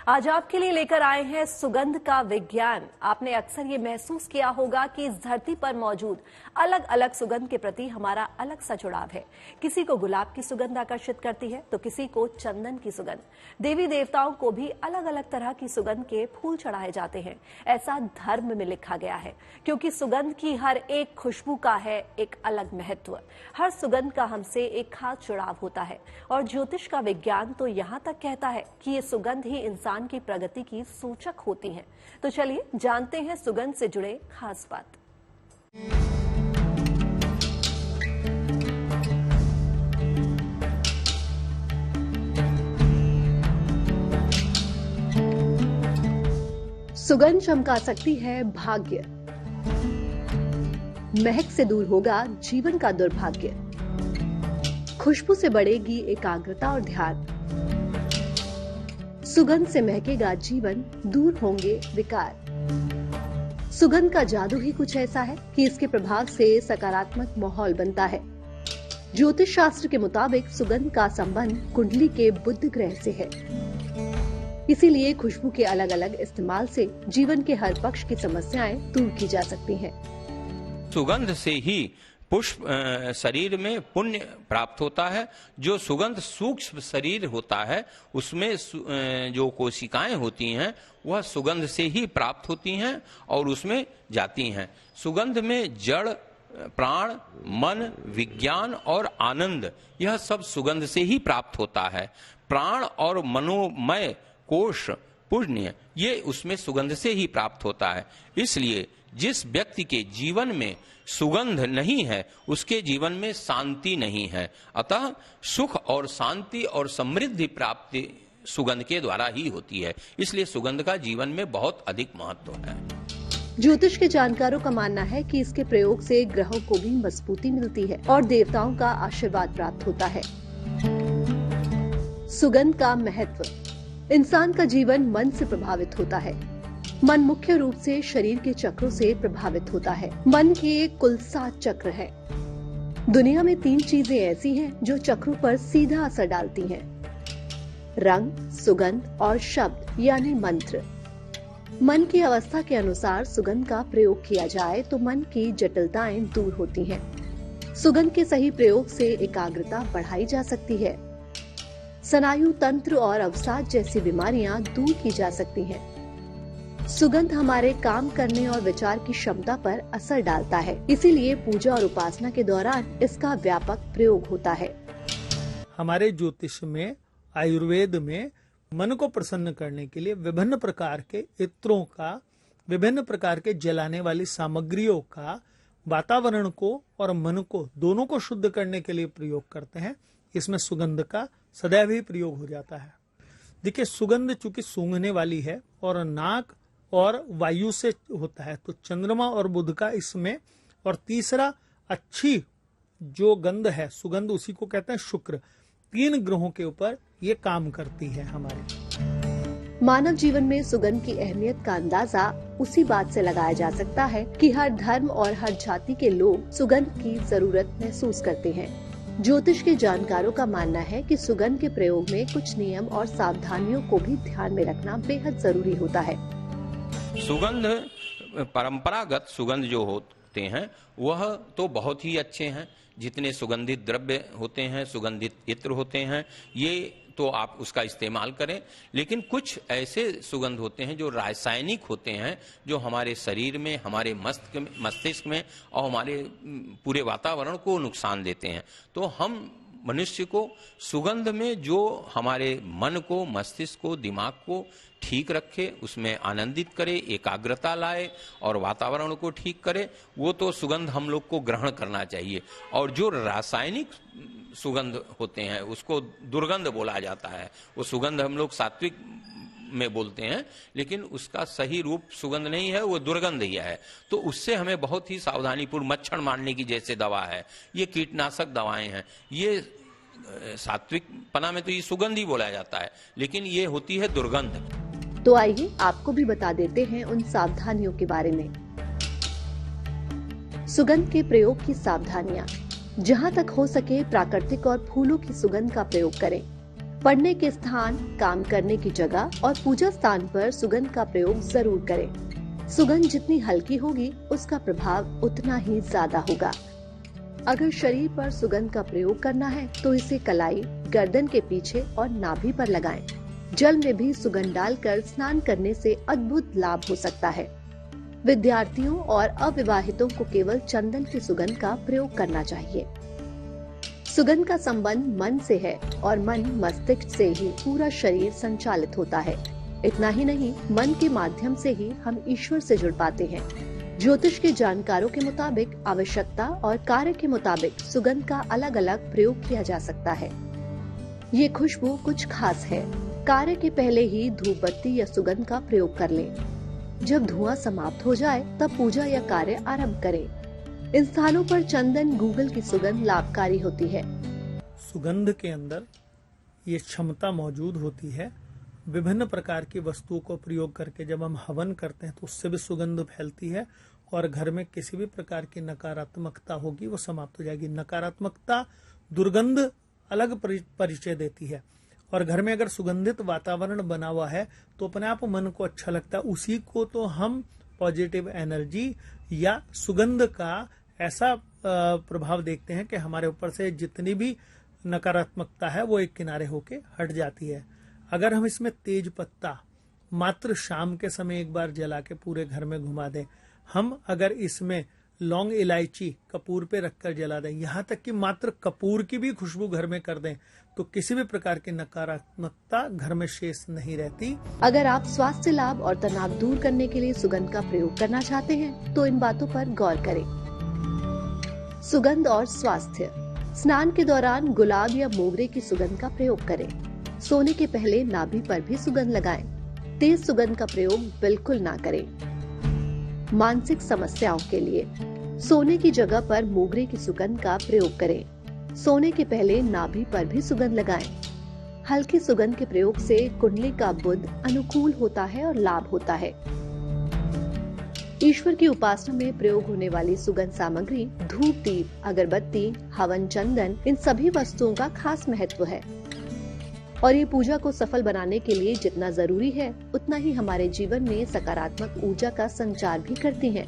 आज आपके लिए लेकर आए हैं सुगंध का विज्ञान। आपने अक्सर ये महसूस किया होगा कि इस धरती पर मौजूद अलग अलग सुगंध के प्रति हमारा अलग सा जुड़ाव है। किसी को गुलाब की सुगंध आकर्षित करती है तो किसी को चंदन की सुगंध। देवी देवताओं को भी अलग अलग तरह की सुगंध के फूल चढ़ाए जाते हैं। ऐसा धर्म में लिखा गया है, क्योंकि सुगंध की हर एक खुशबू का है एक अलग महत्व। हर सुगंध का हमसे एक खास जुड़ाव होता है और ज्योतिष का विज्ञान तो यहाँ तक कहता है कि ये सुगंध ही इंसान की प्रगति की सूचक होती हैं। तो चलिए जानते हैं सुगंध से जुड़े खास बात। सुगंध चमका सकती है भाग्य, महक से दूर होगा जीवन का दुर्भाग्य, खुशबू से बढ़ेगी एकाग्रता और ध्यान, सुगंध से महकेगा जीवन, दूर होंगे विकार। सुगंध का जादू ही कुछ ऐसा है कि इसके प्रभाव से सकारात्मक माहौल बनता है। ज्योतिष शास्त्र के मुताबिक सुगंध का संबंध कुंडली के बुध ग्रह से है। इसीलिए खुशबू के अलग अलग इस्तेमाल से जीवन के हर पक्ष की समस्याएं दूर की जा सकती हैं। सुगंध से ही पुष्प शरीर में पुण्य प्राप्त होता है। जो सुगंध सूक्ष्म शरीर होता है उसमें जो कोशिकाएं होती हैं वह सुगंध से ही प्राप्त होती हैं और उसमें जाती हैं। सुगंध में जड़, प्राण, मन, विज्ञान और आनंद, यह सब सुगंध से ही प्राप्त होता है। प्राण और मनोमय कोश, पुण्य, ये उसमें सुगंध से ही प्राप्त होता है। इसलिए जिस व्यक्ति के जीवन में सुगंध नहीं है उसके जीवन में शांति नहीं है। अतः सुख और शांति और समृद्धि प्राप्ति सुगंध के द्वारा ही होती है। इसलिए सुगंध का जीवन में बहुत अधिक महत्व है। ज्योतिष के जानकारों का मानना है कि इसके प्रयोग से ग्रहों को भी मजबूती मिलती है और देवताओं का आशीर्वाद प्राप्त होता है। सुगंध का महत्व। इंसान का जीवन मन से प्रभावित होता है। मन मुख्य रूप से शरीर के चक्रों से प्रभावित होता है। मन के कुल 7 चक्र हैं। दुनिया में 3 चीजें ऐसी हैं जो चक्रों पर सीधा असर डालती हैं: रंग, सुगंध और शब्द यानी मंत्र। मन की अवस्था के अनुसार सुगंध का प्रयोग किया जाए तो मन की जटिलताएं दूर होती हैं। सुगंध के सही प्रयोग से एकाग्रता बढ़ाई जा सकती है। स्नायु तंत्र और अवसाद जैसी बीमारियां दूर की जा सकती हैं। सुगंध हमारे काम करने और विचार की क्षमता पर असर डालता है। इसीलिए पूजा और उपासना के दौरान इसका व्यापक प्रयोग होता है। हमारे ज्योतिष में, आयुर्वेद में मन को प्रसन्न करने के लिए विभिन्न प्रकार के इत्रों का, विभिन्न प्रकार के जलाने वाली सामग्रियों का वातावरण को और मन को दोनों को शुद्ध करने के लिए प्रयोग करते हैं। इसमें सुगंध का सदैव ही प्रयोग हो जाता है। देखिए, सुगंध चूंकि सूंघने वाली है और नाक और वायु से होता है, तो चंद्रमा और बुध का इसमें, और तीसरा अच्छी जो गंध है सुगंध, उसी को कहते हैं शुक्र। 3 ग्रहों के ऊपर ये काम करती है हमारे। मानव जीवन में सुगंध की अहमियत का अंदाजा उसी बात से लगाया जा सकता है कि हर धर्म और हर जाति के लोग सुगंध की जरूरत महसूस करते हैं। ज्योतिष के जानकारों का मानना है कि सुगंध के प्रयोग में कुछ नियम और सावधानियों को भी ध्यान में रखना बेहद जरूरी होता है। सुगंध, परंपरागत सुगंध जो होते हैं वह तो बहुत ही अच्छे हैं। जितने सुगंधित द्रव्य होते हैं, सुगंधित इत्र होते हैं, ये तो आप उसका इस्तेमाल करें। लेकिन कुछ ऐसे सुगंध होते हैं जो रासायनिक होते हैं, जो हमारे शरीर में, हमारे मस्तिष्क में और हमारे पूरे वातावरण को नुकसान देते हैं। तो हम मनुष्य को सुगंध में जो हमारे मन को, मस्तिष्क को, दिमाग को ठीक रखे, उसमें आनंदित करे, एकाग्रता लाए और वातावरण को ठीक करे, वो तो सुगंध हम लोग को ग्रहण करना चाहिए। और जो रासायनिक सुगंध होते हैं उसको दुर्गंध बोला जाता है। वो सुगंध हम लोग सात्विक में बोलते हैं, लेकिन उसका सही रूप सुगंध नहीं है, वो दुर्गंध ही है। तो उससे हमें बहुत ही सावधानीपूर्वक, मच्छर मारने की जैसे दवा है, ये कीटनाशक दवाएं हैं, ये सात्विक पना में तो ये सुगंध ही बोला जाता है, लेकिन ये होती है दुर्गंध। तो आइए आपको भी बता देते हैं उन सावधानियों के बारे में। सुगंध के प्रयोग की सावधानियां। जहां तक हो सके प्राकृतिक और फूलों की सुगंध का प्रयोग करें। पढ़ने के स्थान, काम करने की जगह और पूजा स्थान पर सुगंध का प्रयोग जरूर करें। सुगंध जितनी हल्की होगी, उसका प्रभाव उतना ही ज्यादा होगा। अगर शरीर पर सुगंध का प्रयोग करना है तो इसे कलाई, गर्दन के पीछे और नाभि पर लगाएं। जल में भी सुगंध डालकर स्नान करने से अद्भुत लाभ हो सकता है। विद्यार्थियों और अविवाहितों को केवल चंदन की सुगंध का प्रयोग करना चाहिए। सुगंध का संबंध मन से है और मन मस्तिष्क से ही पूरा शरीर संचालित होता है। इतना ही नहीं, मन के माध्यम से ही हम ईश्वर से जुड़ पाते हैं। ज्योतिष के जानकारों के मुताबिक आवश्यकता और कार्य के मुताबिक सुगंध का अलग अलग प्रयोग किया जा सकता है। ये खुशबू कुछ खास है। कार्य के पहले ही धूप बत्ती या सुगंध का प्रयोग कर लें। जब धुआं समाप्त हो जाए तब पूजा या कार्य आरंभ करें। इन स्थानों पर चंदन, गूगल की सुगंध लाभकारी होती है। सुगंध के अंदर ये क्षमता मौजूद होती है। विभिन्न प्रकार की वस्तुओं को प्रयोग करके जब हम हवन करते हैं तो उससे भी सुगंध फैलती है और घर में किसी भी प्रकार की नकारात्मकता होगी वो समाप्त हो जाएगी। नकारात्मकता, दुर्गंध अलग परिचय देती है और घर में अगर सुगंधित वातावरण बना हुआ है तो अपने आप मन को अच्छा लगता है। उसी को तो हम पॉजिटिव एनर्जी या सुगंध का ऐसा प्रभाव देखते हैं कि हमारे ऊपर से जितनी भी नकारात्मकता है वो एक किनारे होके हट जाती है। अगर हम इसमें तेज पत्ता मात्र शाम के समय एक बार जला के पूरे घर में घुमा दें, हम अगर इसमें लौंग, इलायची कपूर पे रखकर जला दें, यहाँ तक कि मात्र कपूर की भी खुशबू घर में कर दें, तो किसी भी प्रकार की नकारात्मकता घर में शेष नहीं रहती। अगर आप स्वास्थ्य लाभ और तनाव दूर करने के लिए सुगंध का प्रयोग करना चाहते हैं तो इन बातों पर गौर करें। सुगंध और स्वास्थ्य। स्नान के दौरान गुलाब या मोगरे की सुगंध का प्रयोग करें। सोने के पहले नाभि पर भी सुगंध लगाएं। तेज सुगंध का प्रयोग बिल्कुल ना करें। मानसिक समस्याओं के लिए सोने की जगह पर मोगरे की सुगंध का प्रयोग करें। सोने के पहले नाभि पर भी सुगंध लगाएं। हल्की सुगंध के प्रयोग से कुंडली का बुध अनुकूल होता है और लाभ होता है। ईश्वर की उपासना में प्रयोग होने वाली सुगंध सामग्री धूप, दीप, अगरबत्ती, हवन, चंदन, इन सभी वस्तुओं का खास महत्व है और ये पूजा को सफल बनाने के लिए जितना जरूरी है उतना ही हमारे जीवन में सकारात्मक ऊर्जा का संचार भी करती हैं।